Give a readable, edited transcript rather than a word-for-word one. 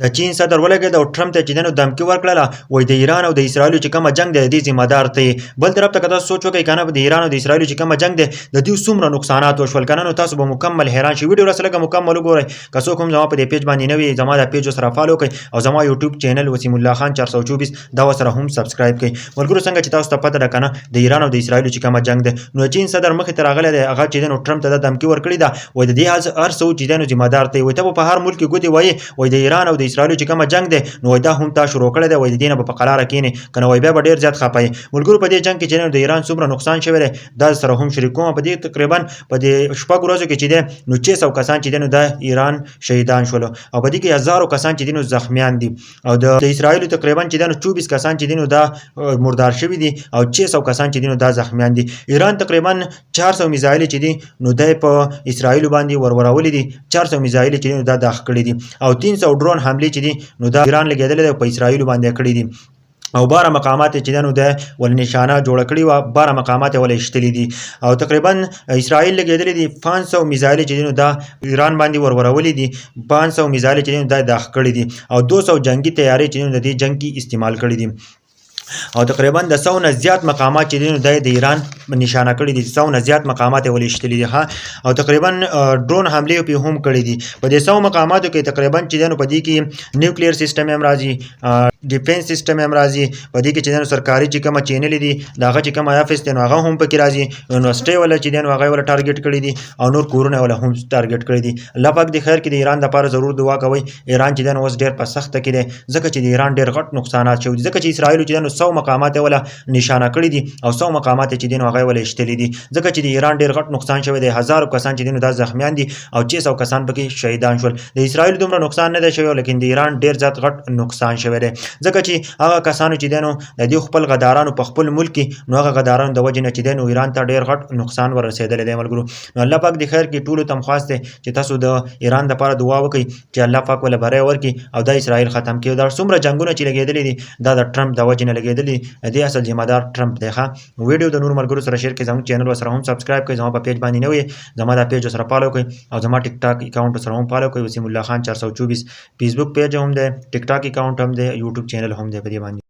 د چین صدر ولګېد او ټرمپ ته چې دنو دمکي ورکړله وایي د ایران او د اسرائیلو چې کومه جنگ دی د دې ذمہ دار ته بل طرف ته که تاسو سوچ وکړئ که نه د ایران او د اسرائیلو چې کومه جنگ دی د دوی څومره نقصانات وشول که نه نو تاسو به مکمل حیران شئ ویډیو راسره لږه مکمل وګورئ که څوک هم زما په دې پیج باندې نه وي زما د پیج سره فالو کړئ او زما یوټیوب چینل وسیم الله خان 424 دا ورسره هم سبسکرایب کړئ ملګرو څنګه چې تاسو ته پته ده که نه د ایران او د اسرائیلو چې کومه جنگ دی نو چین صدر مخې ته راغلی دی هغه چې دنو ټرمپ ته د دمکي ورکړې ده وایي د دې هر څه چې دنو ذمہ دار ته وایي ته په هر ملک کې ګوتې وایي د ایران او د اسرائیلو چې کومه جنگ دی نو دا هم تا شروع کړی دی وایي د دې نه به په قلاره کښېنې که نه وایي بیا به ډېر زیات خفه یې ملګرو په دې جنګ کې چې د ایران څومره نقصان شوی دی دا سره هم شریک کوم په دې تقریبا په دې شپږ ورځو کې چې دی نو 600 کسان چې دی نو د ایران شهیدان شول او په دې کې 1000 کسان چې دی نو زخمیان دي او د اسرائیل تقریبا چې دی نو 24 کسان چې دی نو دا مردار شوي دي او 600 کسان چې دی نو دا زخمیان دي ایران تقریبا 400 میزایل چې دي نو د په اسرائیل باندې ورورولې دي 400 میزایل چې نو دا داخ کړي دي او 300 ډرون حمله چې دي نو دا ایران لګیدل دی په اسرائیل باندې کړی دي او 12 مقامات چې دنو د ول نشانه جوړ کړی و 12 مقامات ول اشتلی دي او تقریبا اسرائیل لګیدل دي 500 میزایل چې دنو د ایران باندې ورورولې دي 500 میزایل چې دنو د داخ کړی دي او 200 جنگي تیاری چې دنو د دې جنگ کې استعمال کړی دي او تقریبا د 100 نه زیات مقامات چې دي د ایران نشانه کړي دي 100 نه زیات مقامات ولېشتلي دي او تقریبا ډرون حمله په هم کړي دي په دې 100 مقاماتو کې تقریبا چې دنو په دې کې نیوکلیر سیستم هم راځي ډیفنس سیستم هم راځي په دې کې چې دنو سرکاري چې کومه چینل دي داغه چې کومه افیس دي هغه هم پکې راځي یونیورسيټي ولا چې دنو هغه ولا ټارګټ کړي دي او نور کورونه ولا هم ټارګټ کړي دي الله پاک دې خیر کړي ایران د لپاره ضرور دعا کوي ایران چې دنو اوس ډېر په سخت کې دي ځکه چې د ایران ډېر غټ نقصانات شوي ځکه چې اسرائیل چې دنو 100 مقامات ولا نشانه کړی دي او 100 مقامات چې دین هغه ولې اشتلې دي ځکه چې د ایران ډېر غټ نقصان شوی دی 1000 کسان چې دین د زخمیان دي او 600 کسان پکې شهیدان شول د اسرائیل دومره نقصان نه دی شوی لیکن د ایران ډېر زیات غټ نقصان شوی دی ځکه چې هغه کسانو چې دینو د دې خپل غدارانو په خپل ملک نو هغه غدارانو د وجه نه چې دینو ایران ته ډېر غټ نقصان ورسېدل دی ملګرو نو الله پاک دې خیر کې ټولو تم خواسته چې تاسو د ایران لپاره دعا وکړئ چې الله پاک ولا بری ورکړي او د اسرائیل ختم کړي دا څومره جنگونه چې لګېدلې دي دا د ټرمپ د وجه نه لګېدلې دي اصل ذمہ دار ټرمپ دی ویډیو د نور ملګرو سره شیر کړئ زموږ چینل سره هم سبسکرایب کړئ زموږ په پیج باندې نه وي زموږ د پیج سره فالو کړئ او زموږ ټیک ټاک اکاونټ سره هم فالو کړئ وسیم الله خان 424 فیسبوک پیج هم دی ټیک ټاک اکاونټ هم دی یوټیوب چینل هم دی په دې باندې